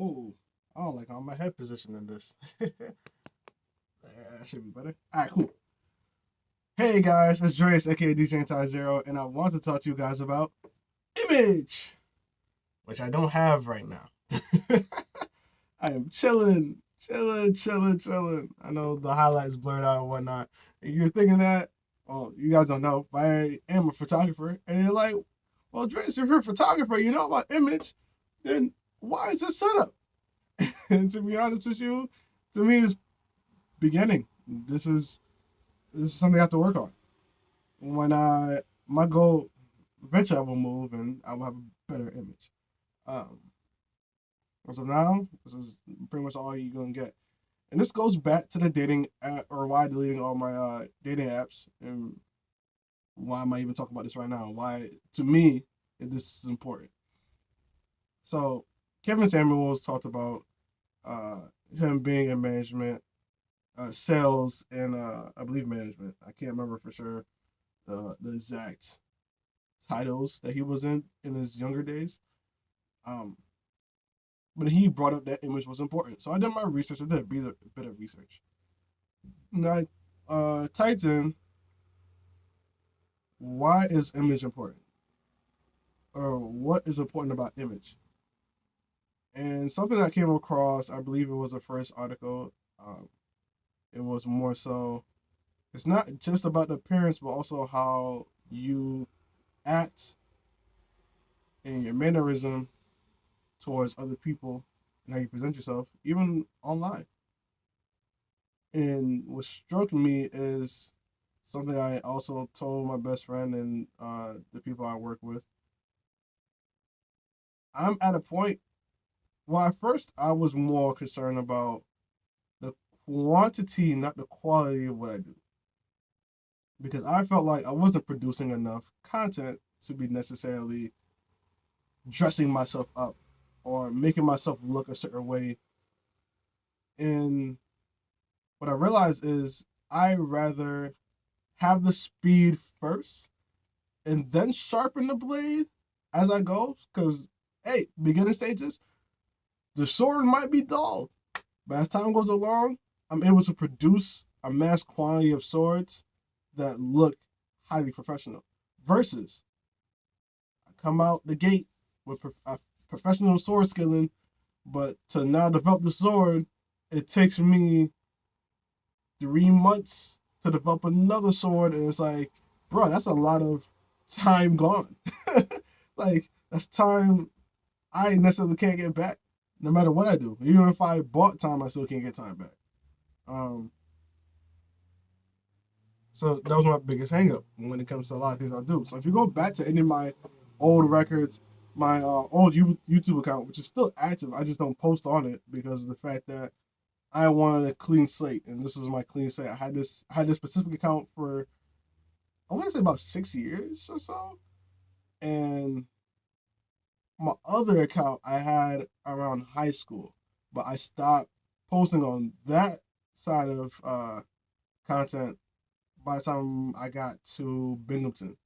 Oh, I don't like how my head position in this. That should be better. All right, cool. Hey guys, it's Dreas, aka DJ Anti-Zero, and I want to talk to you guys about image, which I don't have right now. I am chilling. I know the highlights blurred out and whatnot. And you're thinking that, well, you guys don't know, but I am a photographer. And you're like, well, Dreas, if you're a photographer, you know about image, then why is this set up? And to be honest with you, to me, it's beginning. This is something I have to work on. When my goal, eventually I will move and I will have a better image. Um, as of now, this is pretty much all you're gonna get. And this goes back to the dating app, or why deleting all my dating apps, and why am I even talking about this right now? Why, to me, this is important. So, Kevin Samuels talked about uh, him being in management, sales, and I believe management. I can't remember for sure the exact titles that he was in his younger days. Um, but he brought up that image was important. So I did my research. I did a bit of research. And I typed in, why is image important? Or what is important about image? And something I came across, I believe it was the first article. It was more so, it's not just about the appearance, but also how you act and your mannerism towards other people and how you present yourself, even online. And what struck me is something I also told my best friend and the people I work with. I'm at a point. Well, at first I was more concerned about the quantity, not the quality of what I do, because I felt like I wasn't producing enough content to be necessarily dressing myself up or making myself look a certain way. And what I realized is I rather have the speed first and then sharpen the blade as I go. Because, hey, beginning stages, the sword might be dull, but as time goes along, I'm able to produce a mass quantity of swords that look highly professional. Versus, I come out the gate with professional sword skilling, but to now develop the sword, it takes me 3 months to develop another sword, and it's like, bro, that's a lot of time gone. Like, that's time I necessarily can't get back, no matter what I do. Even if I bought time, I still can't get time back. Um, so that was my biggest hangup when it comes to a lot of things I do. So if you go back to any of my old records, my old YouTube account, which is still active, I just don't post on it because of the fact that I wanted a clean slate, and this is my clean slate. I had this specific account for, I want to say, about 6 years or so, and my other account I had around high school, but I stopped posting on that side of content by the time I got to Binghamton,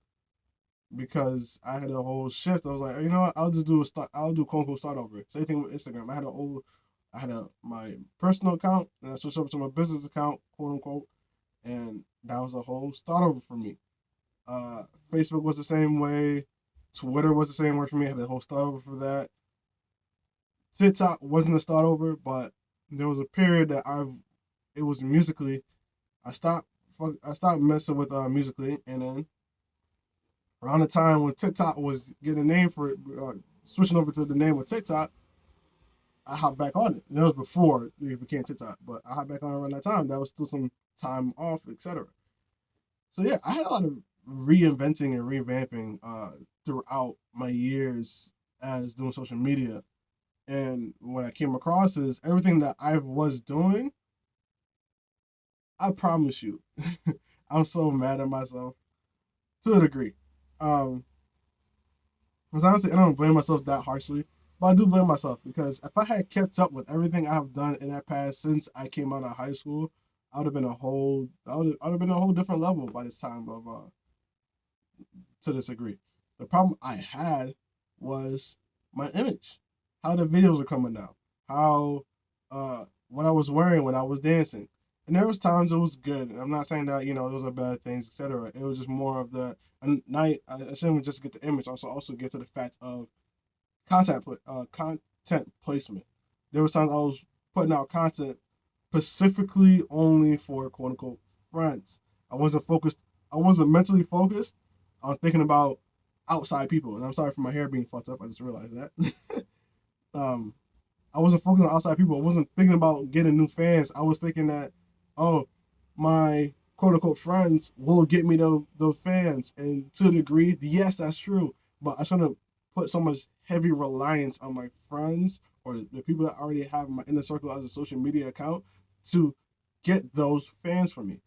because I had a whole shift. I was like, you know what? I'll just do a start. I'll do quote unquote start over. Same thing with Instagram. I had my personal account, and I switched over to my business account, quote unquote, and that was a whole start over for me. Facebook was the same way. Twitter was the same way for me. I had a whole start over for that. TikTok wasn't a start over, but there was a period that it was Musically. I stopped. I stopped messing with Musically, and then around the time when TikTok was getting a name for it, switching over to the name of TikTok, I hopped back on it. And that was before it became TikTok, but I hopped back on it around that time. That was still some time off, etc. So yeah, I had a lot of reinventing and revamping throughout my years as doing social media. And what I came across is everything that I was doing, I promise you, I'm so mad at myself to a degree. Um, because honestly, I don't blame myself that harshly, but I do blame myself because if I had kept up with everything I have done in that past since I came out of high school, I would have been a whole different level by this time of to this degree. The problem I had was my image, how the videos were coming out. how what I was wearing when I was dancing. And there was times it was good. I'm not saying that, those are bad things, etc. It was just more of the and night. I shouldn't just get the image. Also get to the fact of content placement. There was times I was putting out content specifically only for quote unquote friends. I wasn't focused. I wasn't mentally focused on thinking about outside people. And I'm sorry for my hair being fucked up. I just realized that. um, I wasn't focused on outside people. I wasn't thinking about getting new fans. I was thinking that, oh, my quote unquote friends will get me those fans. And to a degree, yes, that's true. But I shouldn't put so much heavy reliance on my friends or the people that I already have in my inner circle as a social media account to get those fans for me.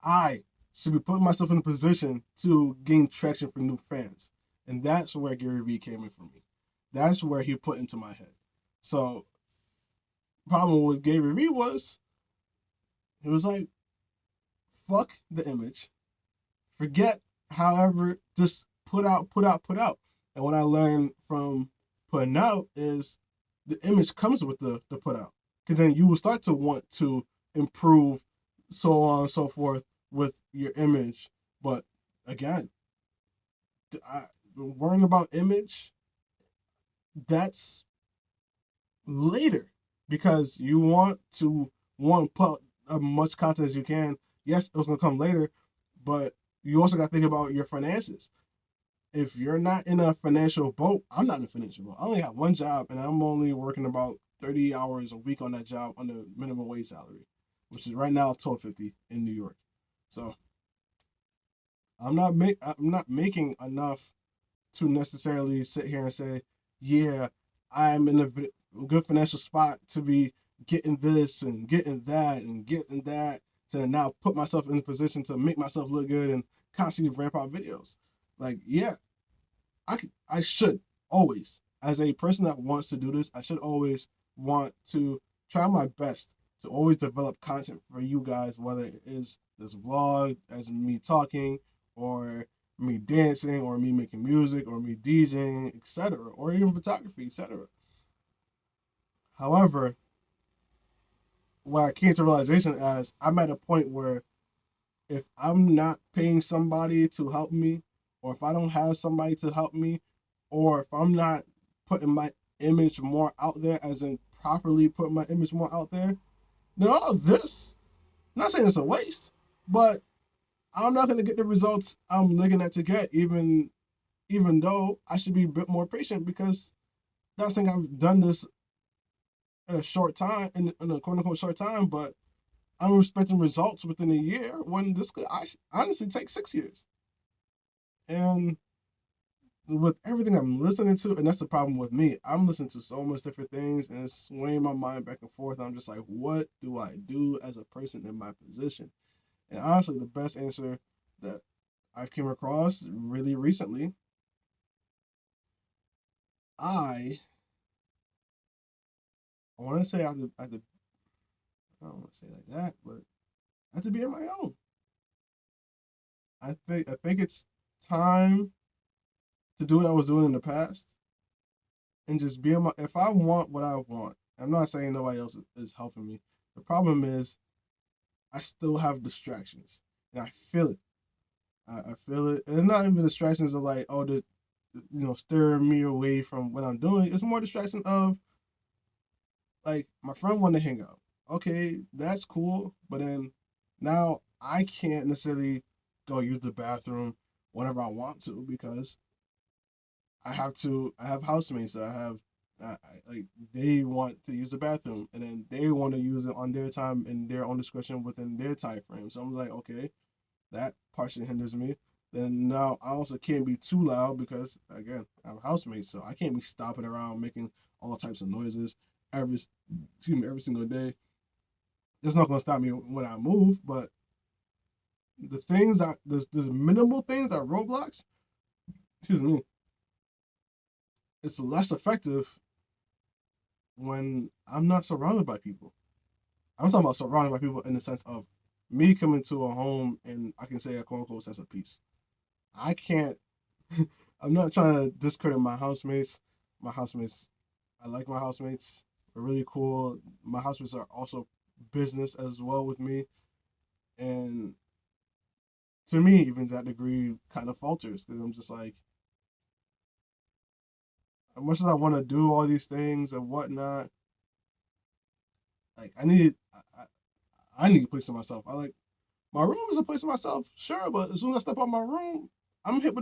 I should be putting myself in a position to gain traction for new fans. And that's where Gary Vee came in for me. That's where he put into my head. So, problem with Gary Vee was, he was like, fuck the image. Forget, however, just put out, put out, put out. And what I learned from putting out is the image comes with the put out. Because then you will start to want to improve, so on and so forth, with your image. But again, worrying about image, that's later, because you want to put as much content as you can. Yes, it's gonna come later, but you also got to think about your finances. If you're not in a financial boat, I'm not in a financial boat. I only have one job, and I'm only working about 30 hours a week on that job on the minimum wage salary, which is right now $12.50 in New York. So I'm not making enough to necessarily sit here and say, yeah, I'm in a good financial spot to be getting this and getting that and getting that, to now put myself in a position to make myself look good and constantly ramp out videos. Like, yeah, I should always, as a person that wants to do this, I should always want to try my best to always develop content for you guys, whether it is this vlog, as me talking, or me dancing, or me making music, or me DJing, etc., or even photography, etc. However, what I came to realization as, I'm at a point where if I'm not paying somebody to help me, or if I don't have somebody to help me, or if I'm not putting my image more out there, as in properly putting my image more out there, then all of this, I'm not saying it's a waste, but I'm not going to get the results I'm looking at to get, even though I should be a bit more patient, because not saying I've done this in a short time, in a quote unquote short time, but I'm expecting results within a year when this could honestly take 6 years. And with everything I'm listening to, and that's the problem with me, I'm listening to so much different things and it's swaying my mind back and forth. I'm just like, what do I do as a person in my position? And honestly, the best answer that I've came across really recently, I I want to say I don't want to say it like that, but I have to be on my own. I think it's time to do what I was doing in the past and just be on my. If I want what I want, I'm not saying nobody else is helping me. The problem is I still have distractions, and I feel it. I feel it, and not even distractions of like, oh, steer me away from what I'm doing. It's more distraction of, like, my friend want to hang out. Okay, that's cool, but then now I can't necessarily go use the bathroom whenever I want to, because I have housemates that like, they want to use the bathroom, and then they want to use it on their time and their own discretion within their time frame. So I'm like, okay, that partially hinders me. Then now I also can't be too loud, because again, I have housemates, so I can't be stopping around making all types of noises every every single day. It's not gonna stop me when I move, but the things that there's minimal things that roadblocks, excuse me, it's less effective when I'm not surrounded by people. I'm talking about surrounded by people in the sense of me coming to a home and I can say a quote unquote sense of peace. I can't. I'm not trying to discredit my housemates. My housemates, I like my housemates. They're really cool. My housemates are also business as well with me, and to me, even that degree kind of falters because I'm just like, as much as I want to do all these things and whatnot, like I need a place to myself. I like my room is a place to myself, sure, but as soon as I step out my room, I'm hit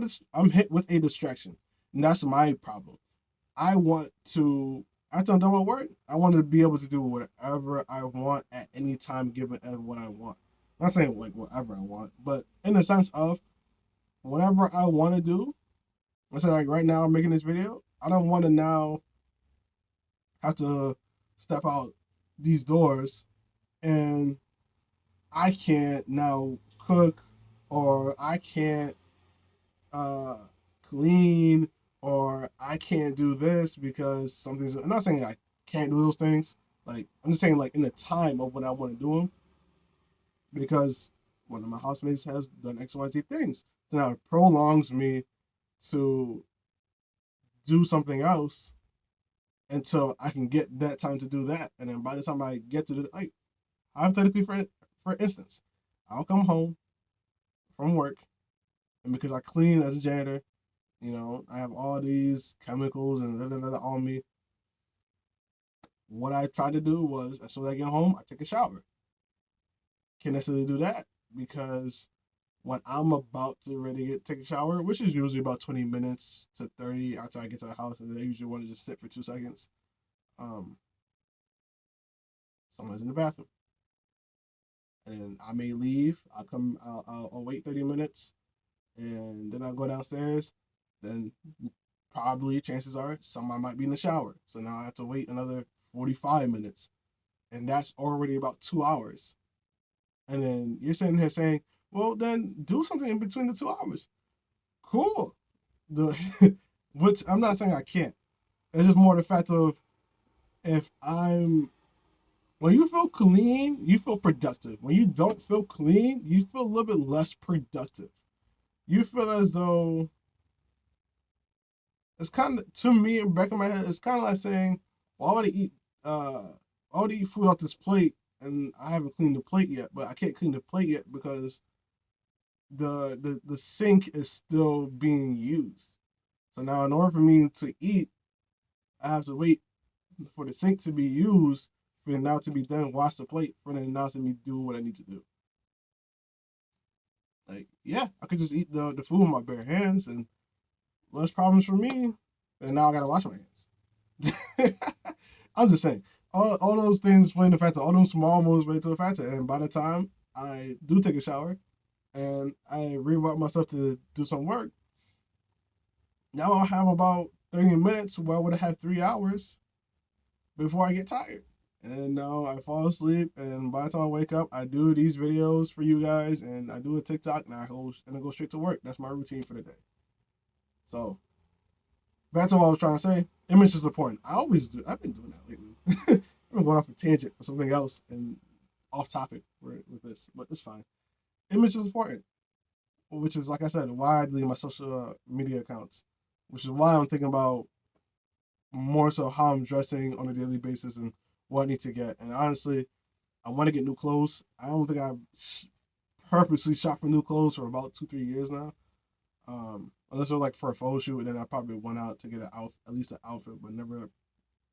with a distraction, and that's my problem. I want to after I'm done with work, I want to be able to do whatever I want at any time given as what I want. I'm not saying like whatever I want, but in the sense of whatever I want to do. Let's say like right now I'm making this video. I don't want to now have to step out these doors and I can't now cook or I can't uh, clean or I can't do this because something's. I'm not saying I can't do those things. Like I'm just saying like in the time of when I want to do them because one of my housemates has done X Y Z things. So now it prolongs me to do something else until I can get that time to do that. And then by the time I get to the like hypothetically for instance, I'll come home from work and because I clean as a janitor, I have all these chemicals and on me. What I tried to do was as soon as I get home, I take a shower. Can't necessarily do that because when I'm about to ready to take a shower, which is usually about 20 minutes to 30 after I get to the house, and I usually want to just sit for 2 seconds. Um, Someone's in the bathroom. And I may leave. I'll wait 30 minutes and then I'll go downstairs. Then probably chances are somebody might be in the shower. So now I have to wait another 45 minutes. And that's already about 2 hours. And then you're sitting here saying, well, then do something in between the 2 hours. Cool. The which I'm not saying I can't. It's just more the fact of if I'm when you feel clean, you feel productive. When you don't feel clean, you feel a little bit less productive. You feel as though it's kind of to me in the back of my head, it's kind of like saying, well, I would eat food off this plate and I haven't cleaned the plate yet, but I can't clean the plate yet because the sink is still being used. So now in order for me to eat, I have to wait for the sink to be used, for it now to be done, wash the plate, for then now to me do what I need to do. Like, yeah, I could just eat the food with my bare hands and less problems for me. And now I gotta wash my hands. I'm just saying, all those things play in the factor, all those small moves play into the factor. And by the time I do take a shower and I rework myself to do some work, now I'll have about 30 minutes where I would have had 3 hours before I get tired. And then now I fall asleep, and by the time I wake up, I do these videos for you guys, and I do a TikTok, and I go straight to work. That's my routine for the day. So back to what I was trying to say. Image is important. I always do. I've been doing that lately. I've been going off a tangent for something else and off topic with this, but it's fine. Image is important, which is like I said, why I delete my social media accounts, which is why I'm thinking about more so how I'm dressing on a daily basis and what I need to get. And honestly, I want to get new clothes. I don't think I've purposely shop for new clothes for about 2-3 years now. Unless it was like for a photo shoot, and then I probably went out to get at least an outfit, but never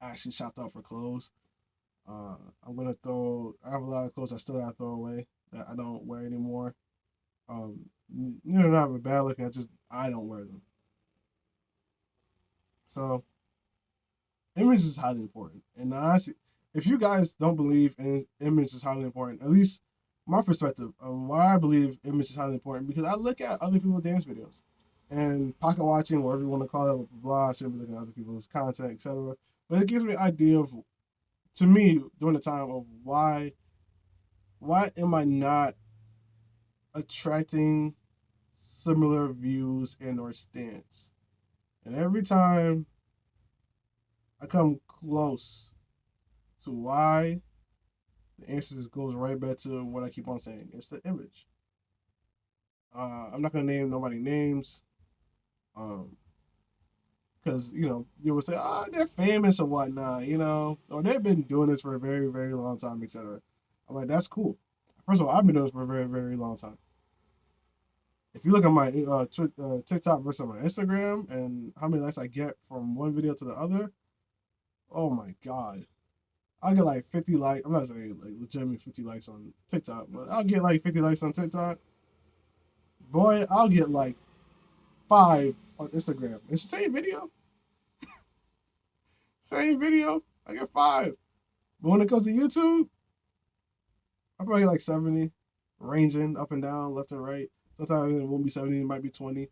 actually shopped out for clothes. I'm gonna throw. I have a lot of clothes I still have to throw away that I don't wear anymore. Not bad looking. I don't wear them. So image is highly important. And honestly, if you guys don't believe in image is highly important, at least my perspective on why I believe image is highly important, because I look at other people's dance videos and pocket watching, whatever you want to call it, blah, I shouldn't be looking at other people's content, etc. But it gives me an idea of, to me, during the time of why am I not attracting similar views and or stance? And every time I come close to why, the answer just goes right back to what I keep on saying. It's the image. I'm not gonna name nobody names, because because you would say, they're famous or whatnot, or they've been doing this for a very, very long time, etc. I'm like, that's cool. First of all, I've been doing this for a very, very long time. If you look at my TikTok versus my Instagram and how many likes I get from one video to the other, oh my god, I'll get like 50 likes. I'm not saying like legitimately 50 likes on TikTok, but I'll get like 50 likes on TikTok. Boy, I'll get like 5 on Instagram. It's the same video. Same video. I get 5. But when it comes to YouTube, I probably get like 70, ranging up and down, left and right. Sometimes it won't be 70, it might be 20.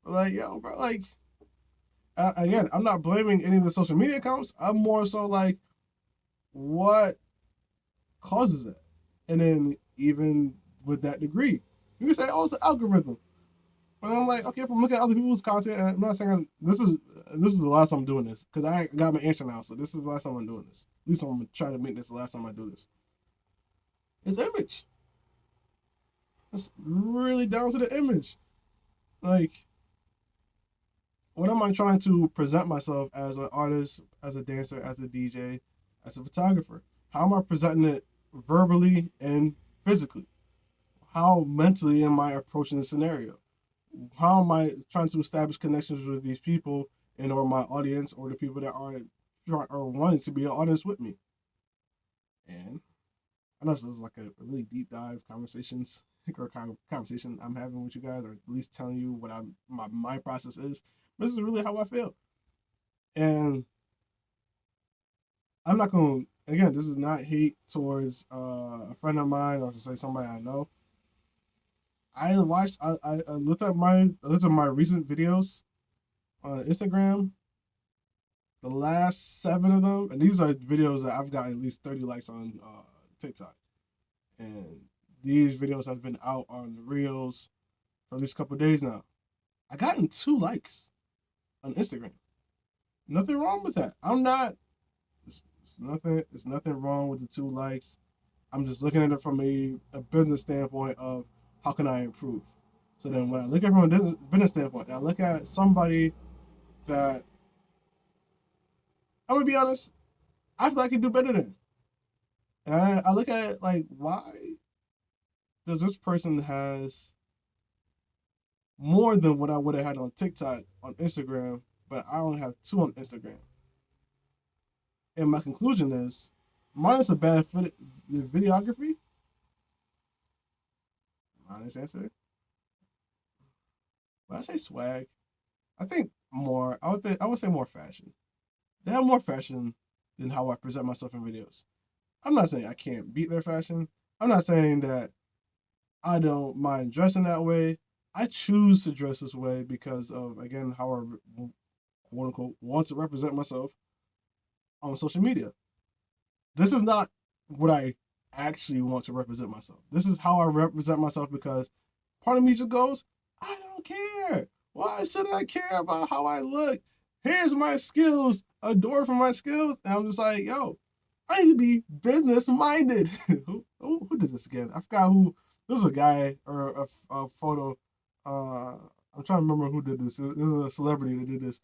But like, yo, bro, like, again, I'm not blaming any of the social media accounts. I'm more so like, what causes it? And then even with that degree, you can say, oh, it's the algorithm. But I'm like, okay, if I'm looking at other people's content, and I'm not saying this is the last time I'm doing this, because I got my answer now, so this is the last time I'm doing this. At least I'm gonna try to make this the last time I do this. It's image. It's really down to the image. Like, what am I trying to present myself as an artist, as a dancer, as a DJ, as a photographer? How am I presenting it verbally and physically? How mentally am I approaching the scenario? How am I trying to establish connections with these people and or my audience or the people that are wanting to be an audience with me? And I know this is like a really deep dive conversations or kind of conversation I'm having with you guys, or at least telling you what my mind process is. This is really how I feel. And I'm not going to, again, this is not hate towards a friend of mine or to say somebody I know. I looked at my recent videos on Instagram. The last 7 of them, and these are videos that I've gotten at least 30 likes on TikTok. And these videos have been out on Reels for at least a couple of days now. I gotten 2 likes on Instagram. Nothing wrong with that. I'm not. It's nothing wrong with the 2 likes. I'm just looking at it from a business standpoint of how can I improve. So then when I look at it from a business standpoint, and I look at somebody that, I'm gonna be honest, I feel like I can do better than. And I look at it like, why does this person has more than what I would have had on TikTok, on Instagram, but I only have 2 on Instagram? And my conclusion is, mine is a bad videography. Honest answer. When I say swag, I think more. I would say more fashion. They have more fashion than how I present myself in videos. I'm not saying I can't beat their fashion. I'm not saying that I don't mind dressing that way. I choose to dress this way because of, again, how I, quote unquote, want to represent myself on social media. This is not what I actually want to represent myself. This is how I represent myself because part of me just goes, I don't care. Why should I care about how I look? Here's my skills, a door for my skills. And I'm just like, yo, I need to be business minded. who did this again? I forgot who. There was a guy or a photo. I'm trying to remember who did this. It was a celebrity that did this.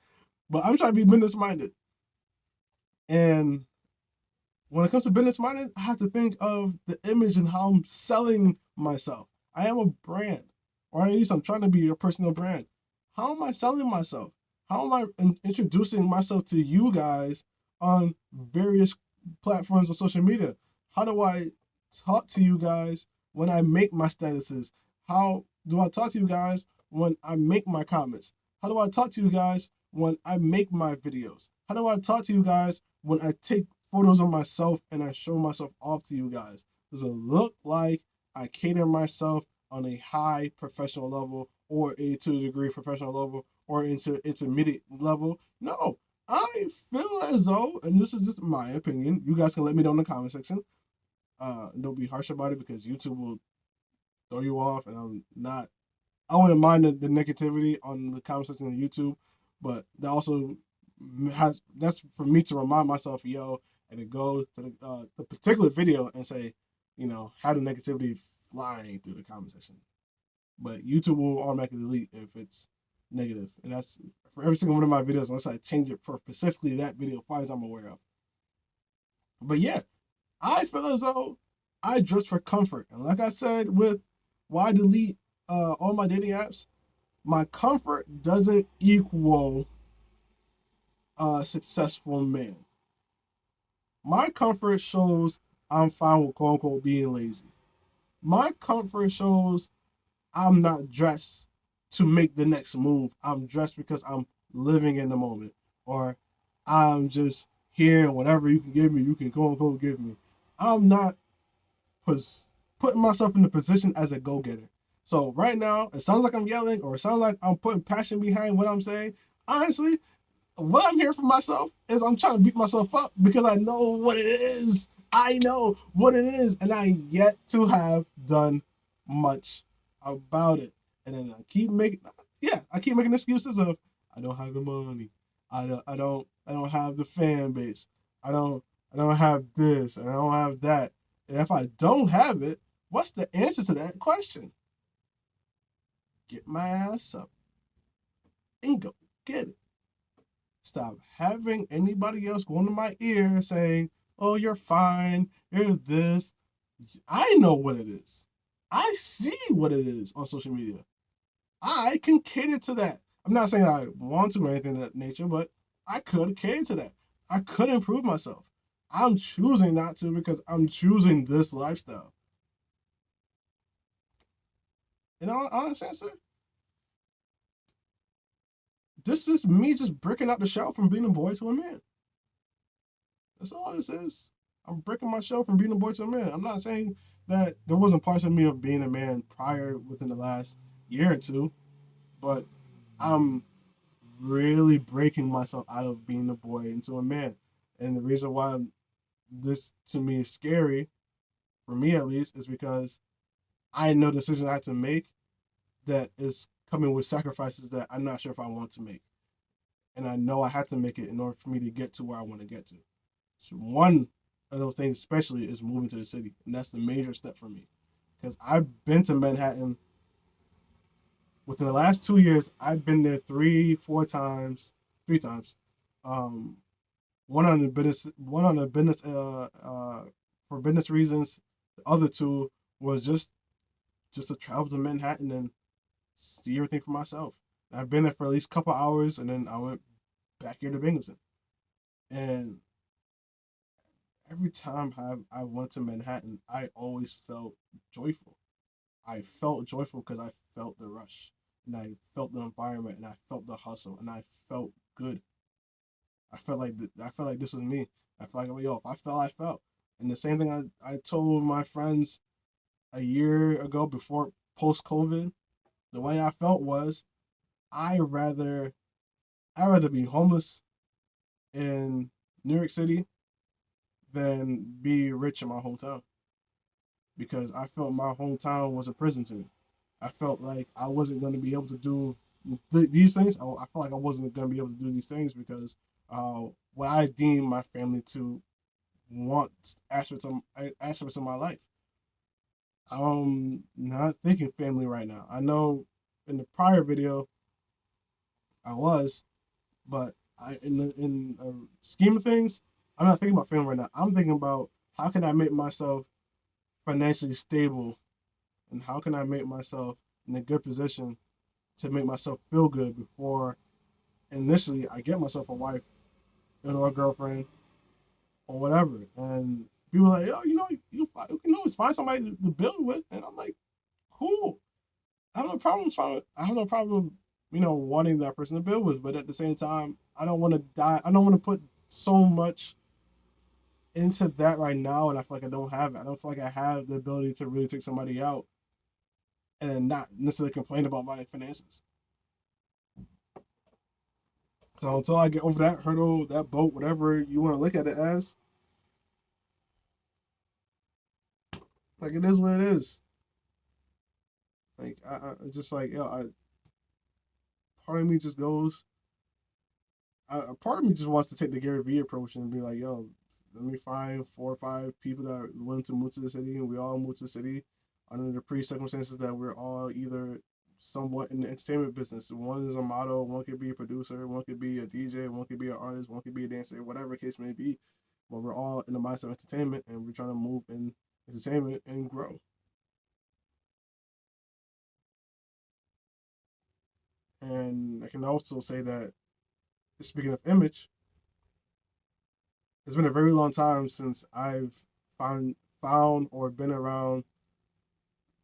But I'm trying to be business minded. And when it comes to business minded, I have to think of the image and how I'm selling myself. I am a brand, or at least I'm trying to be a personal brand. How am I selling myself? How am I introducing myself to you guys on various platforms of social media? How do I talk to you guys when I make my statuses? How do I talk to you guys when I make my comments? How do I talk to you guys when I make my videos? How do I talk to you guys when I take photos of myself and I show myself off to you guys? Does it look like I cater myself on a high professional level or a to a degree professional level or intermediate level? No, I feel as though, and this is just my opinion, you guys can let me know in the comment section. Don't be harsh about it because YouTube will throw you off, and I wouldn't mind the negativity on the comment section on YouTube, but that also that's for me to remind myself, yo, and to go to the particular video and say, have the negativity flying through the comment section. But YouTube will automatically delete if it's negative. And that's for every single one of my videos, unless I change it for specifically that video, as far as I'm aware of. But yeah, I feel as though I dress for comfort. And like I said, with why delete all my dating apps, my comfort doesn't equal a successful man. My comfort shows I'm fine with quote unquote being lazy. My comfort shows I'm not dressed to make the next move. I'm dressed because I'm living in the moment. Or I'm just here and whatever you can give me, you can quote unquote give me. I'm not putting myself in the position as a go-getter. So right now, it sounds like I'm yelling or it sounds like I'm putting passion behind what I'm saying. Honestly, what I'm here for myself is I'm trying to beat myself up because I know what it is. I know what it is, and I yet to have done much about it. And then I keep making excuses of I don't have the money, I don't have the fan base, I don't have this, and I don't have that. And if I don't have it, what's the answer to that question? Get my ass up and go get it. Stop having anybody else going to my ear saying, oh, you're fine, you're this. I know what it is. I see what it is on social media. I can cater to that. I'm not saying I want to or anything of that nature, but I could cater to that. I could improve myself. I'm choosing not to because I'm choosing this lifestyle. In all honest answer, this is me just breaking out the shell from being a boy to a man. That's all this is. I'm breaking my shell from being a boy to a man. I'm not saying that there wasn't parts of me of being a man prior within the last year or two, but I'm really breaking myself out of being a boy into a man. And the reason why this to me is scary, for me at least, is because I know decisions I have to make that is coming with sacrifices that I'm not sure if I want to make. And I know I have to make it in order for me to get to where I want to get to. So one of those things especially is moving to the city. And that's the major step for me. Because I've been to Manhattan within the last 2 years. I've been there three times. Um, one on the business, for business reasons. The other two was just to travel to Manhattan and see everything for myself. And I've been there for at least a couple hours, and then I went back here to Binghamton. And every time I went to Manhattan, I always felt joyful. I felt joyful because I felt the rush, and I felt the environment, and I felt the hustle, and I felt good. I felt like this was me. I felt like, yo, if I felt, I felt. And the same thing I told my friends a year ago before post COVID. The way I felt was I rather I rather be homeless in New York City than be rich in my hometown, because I felt my hometown was a prison to me. I felt like I wasn't going to be able to do these things. I felt like I wasn't going to be able to do these things because what I deem my family to want aspects of my life. I'm not thinking family right now. I know in the prior video I was, but in a scheme of things, I'm not thinking about family right now. I'm thinking about how can I make myself financially stable, and how can I make myself in a good position to make myself feel good before initially I get myself a wife or a girlfriend or whatever. And people are like, oh, you can always find somebody to build with, and I'm like, cool. I have no problem, wanting that person to build with. But at the same time, I don't want to die. I don't want to put so much into that right now, and I feel like I don't have it. I don't feel like I have the ability to really take somebody out and not necessarily complain about my finances. So until I get over that hurdle, that boat, whatever you want to look at it as, like it is what it is. Like I just like part of me just goes. Part of me just wants to take the Gary Vee approach and be like, yo, let me find 4 or 5 people that are willing to move to the city, and we all move to the city under the pre circumstances that we're all either somewhat in the entertainment business. One is a model, one could be a producer, one could be a DJ, one could be an artist, one could be a dancer, whatever the case may be. But we're all in the mindset of entertainment, and we're trying to move in entertainment and grow. And I can also say that, speaking of image, it's been a very long time since I've found or been around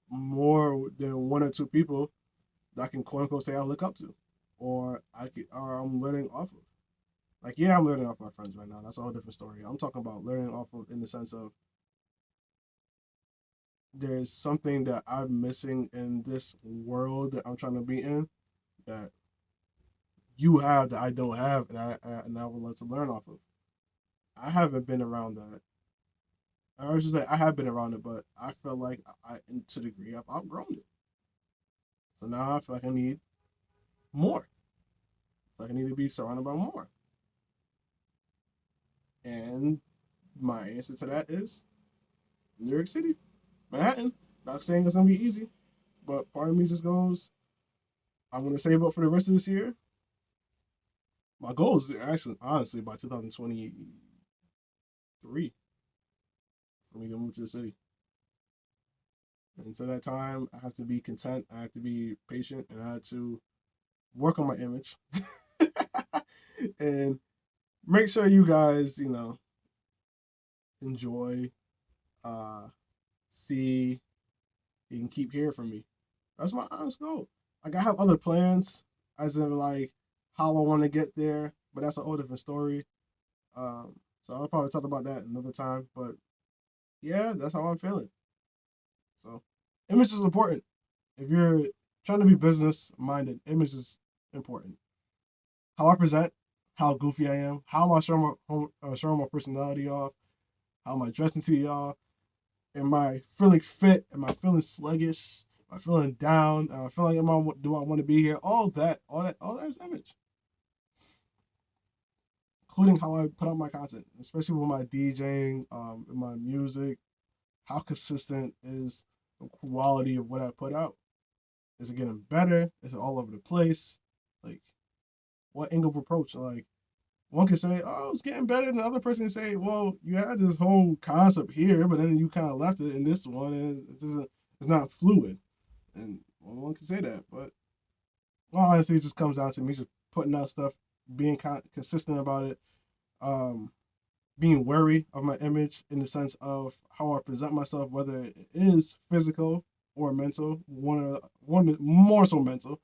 more than one or two people that I can quote unquote say I look up to, or I'm learning off of. Like, yeah, I'm learning off my friends right now. That's a whole different story. I'm talking about learning off of in the sense of there's something that I'm missing in this world that I'm trying to be in that you have that I don't have, and I would like to learn off of. I haven't been around that. I was just say I have been around it, but I feel like to a degree, I've outgrown it. So now I feel like I need more. Like I need to be surrounded by more. And my answer to that is New York City, Manhattan. Not saying it's gonna be easy, but part of me just goes, I'm gonna save up for the rest of this year. My goal is actually, honestly, by 2023, for me to move to the city. And until that time, I have to be content. I have to be patient, and I have to work on my image, and make sure you guys, enjoy, uh, see, you can keep hearing from me. That's my honest goal. Like I have other plans, as in like how I want to get there, but that's a whole different story. So I'll probably talk about that another time. But yeah, that's how I'm feeling. So image is important. If you're trying to be business minded, image is important. How I present, how goofy I am, how am I showing my personality off, how am I dressing to y'all, am I feeling fit, am I feeling sluggish, am I feeling down, am I feeling do I want to be here? All that is image, including how I put out my content, especially with my DJing, my music. How consistent is the quality of what I put out? Is it getting better? Is it all over the place? Like, what angle of approach? Like, one can say, "Oh, it's getting better," and the other person can say, "Well, you had this whole concept here, but then you kind of left it in this one, and it's not fluid." And one can say that, but well, honestly, it just comes down to me just putting out stuff, being consistent about it, um, being wary of my image in the sense of how I present myself, whether it is physical or mental, one more so mental,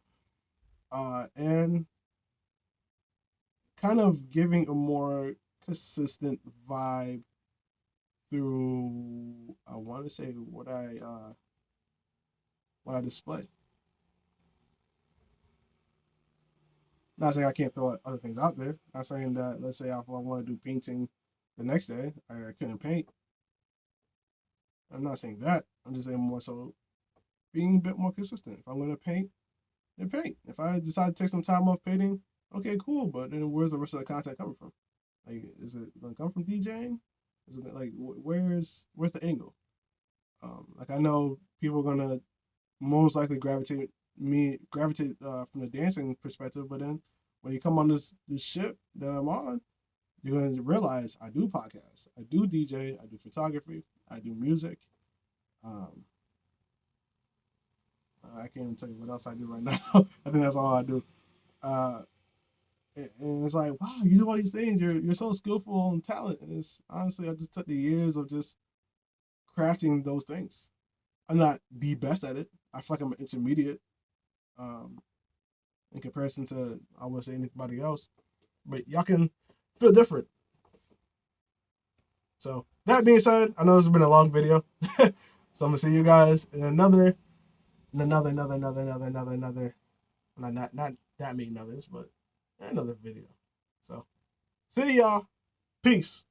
and kind of giving a more consistent vibe through. I want to say what I display. Not saying I can't throw other things out there. Not saying that, let's say if I want to do painting the next day, I couldn't paint. I'm not saying that. I'm just saying more so being a bit more consistent. If I'm going to paint, then paint. If I decide to take some time off painting, okay, cool. But then where's the rest of the content coming from? Like, is it going to come from DJing? Is it like where's the angle? Like I know people are gonna most likely gravitate from the dancing perspective, but then when you come on this ship that I'm on, you're going to realize I do podcasts, I do DJ, I do photography, I do music. Um, I can't even tell you what else I do right now. I think that's all I do. Uh, and it's like, wow, you do all these things. You're so skillful and talented. And it's honestly, I just took the years of just crafting those things. I'm not the best at it. I feel like I'm an intermediate um, in comparison to I would say anybody else. But y'all can feel different. So that being said, I know this has been a long video. So I'm gonna see you guys in another, not that many others, but another video. So see y'all. Peace.